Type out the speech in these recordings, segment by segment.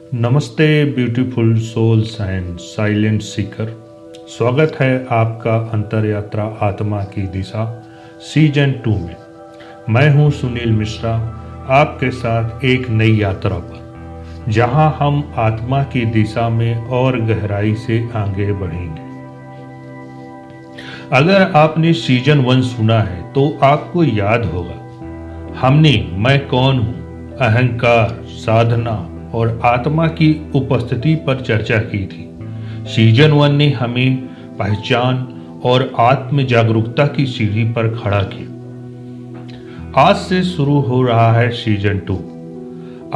नमस्ते beautiful souls and silent seeker. स्वागत है आपका अंतर यात्रा आत्मा की दिशा सीजन 2 में। मैं हूं सुनील मिश्रा, आपके साथ एक नई यात्रा पर, जहां हम आत्मा की दिशा में और गहराई से आगे बढ़ेंगे। अगर आपने सीजन 1 सुना है तो आपको याद होगा हमने मैं कौन हूं, अहंकार, साधना और आत्मा की उपस्थिति पर चर्चा की थी। सीजन 1 ने हमें पहचान और आत्म जागरूकता की सीढ़ी पर खड़ा किया। आज से शुरू हो रहा है सीजन 2,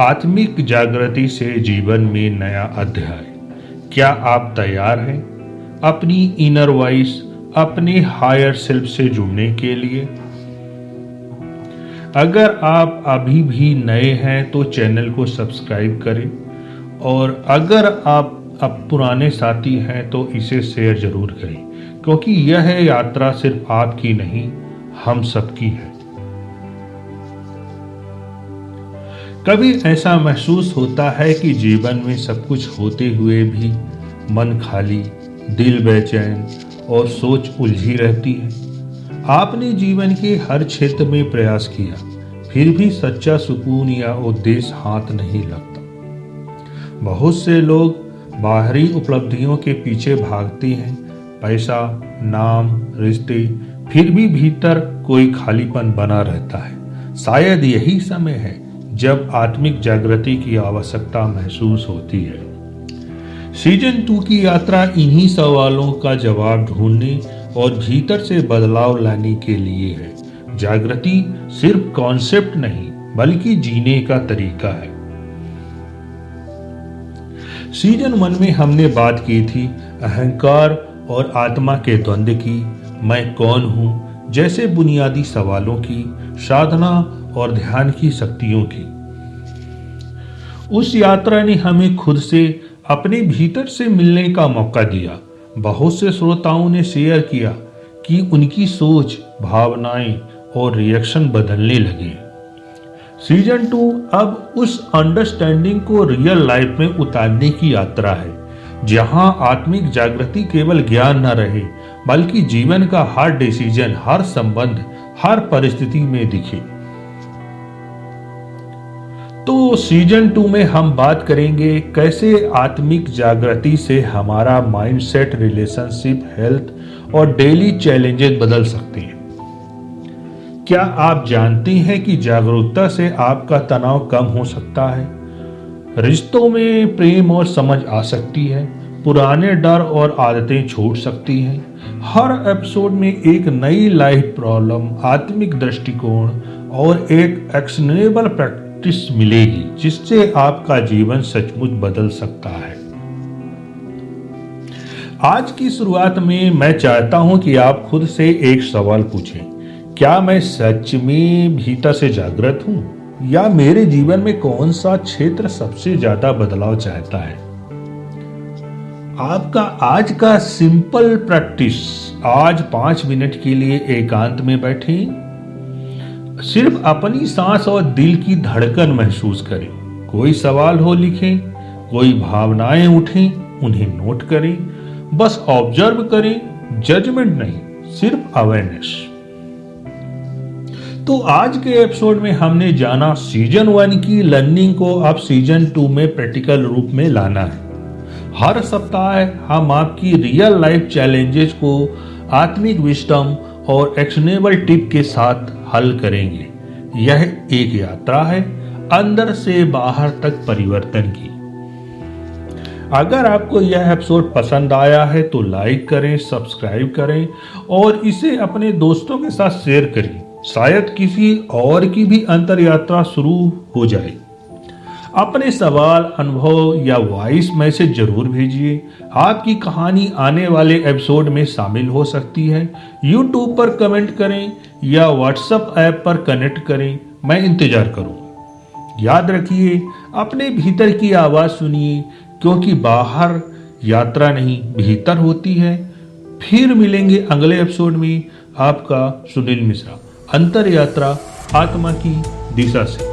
आत्मिक जागृति से जीवन में नया अध्याय। क्या आप तैयार हैं अपनी इनर वॉइस, अपने हायर सेल्फ से जुड़ने के लिए? अगर आप अभी भी नए हैं तो चैनल को सब्सक्राइब करें, और अगर आप अब पुराने साथी हैं तो इसे शेयर जरूर करें, क्योंकि यह यात्रा सिर्फ आपकी नहीं, हम सबकी है। कभी ऐसा महसूस होता है कि जीवन में सब कुछ होते हुए भी मन खाली, दिल बेचैन और सोच उलझी रहती है। आपने जीवन के हर क्षेत्र में प्रयास किया, फिर भी सच्चा सुकून या उद्देश्य हाथ नहीं लगता। बहुत से लोग बाहरी उपलब्धियों के पीछे भागते हैं, पैसा, नाम, रिश्ते, फिर भी भीतर कोई खालीपन बना रहता है। शायद यही समय है जब आत्मिक जागृति की आवश्यकता महसूस होती है। सीजन 2 की यात्रा इन्हीं सवालों का जवाब ढूंढने और भीतर से बदलाव लाने के लिए है। जागृति सिर्फ कॉन्सेप्ट नहीं, बल्कि जीने का तरीका है। सीजन 1 में हमने बात की थी अहंकार और आत्मा के द्वंद्व की, मैं कौन हूं जैसे बुनियादी सवालों की, साधना और ध्यान की शक्तियों की। उस यात्रा ने हमें खुद से, अपने भीतर से मिलने का मौका दिया। बहुत से श्रोताओं ने शेयर किया कि उनकी सोच, भावनाएं और रिएक्शन बदलने लगे। सीजन 2 अब उस अंडरस्टैंडिंग को रियल लाइफ में उतारने की यात्रा है, जहां आत्मिक जागृति केवल ज्ञान न रहे, बल्कि जीवन का हर डिसीजन, हर संबंध, हर परिस्थिति में दिखे। तो सीजन 2 में हम बात करेंगे कैसे आत्मिक जागृति से हमारा माइंडसेट, रिलेशनशिप, हेल्थ और डेली चैलेंजेस बदल सकते हैं। क्या आप जानते हैं कि जागरूकता से आपका तनाव कम हो सकता है, रिश्तों में प्रेम और समझ आ सकती है, पुराने डर और आदतें छूट सकती हैं। हर एपिसोड में एक नई लाइफ प्रॉब्लम, आत्मिक दृष्टिकोण और एक एक्शनेबल प्रैक्टिस मिलेगी, जिससे आपका जीवन सचमुच बदल सकता है। आज की शुरुआत में मैं चाहता हूं कि आप खुद से एक सवाल पूछें, क्या मैं सच में भीतर से जागृत हूं, या मेरे जीवन में कौन सा क्षेत्र सबसे ज्यादा बदलाव चाहता है? आपका आज का सिंपल प्रैक्टिस, आज 5 मिनट के लिए एकांत में बैठें, सिर्फ अपनी सांस और दिल की धड़कन महसूस करें। कोई सवाल हो लिखें, कोई भावनाएं उठें, उन्हें नोट करें। बस ऑब्जर्व करें, जजमेंट नहीं, सिर्फ अवेयरनेस। तो आज के एपिसोड में हमने जाना सीजन 1 की लर्निंग को अब सीजन 2 में प्रैक्टिकल रूप में लाना है। हर सप्ताह हम आपकी रियल लाइफ चैलेंजेस को आत्मिक विजडम और एक्शनेबल टिप के साथ हल करेंगे। यह एक यात्रा है अंदर से बाहर तक परिवर्तन की। अगर आपको यह एपिसोड पसंद आया है तो लाइक करें, सब्सक्राइब करें और इसे अपने दोस्तों के साथ शेयर करें। शायद किसी और की भी अंतर यात्रा शुरू हो जाए। अपने सवाल, अनुभव या वॉइस मैसेज जरूर भेजिए। आपकी कहानी आने वाले एपिसोड में शामिल हो सकती है। YouTube पर कमेंट करें या WhatsApp ऐप पर कनेक्ट करें, मैं इंतजार करूंगा। याद रखिए, अपने भीतर की आवाज सुनिए, क्योंकि बाहर यात्रा नहीं, भीतर होती है। फिर मिलेंगे अगले एपिसोड में। आपका सुनील मिश्रा, अंतर यात्रा आत्मा की दिशा से।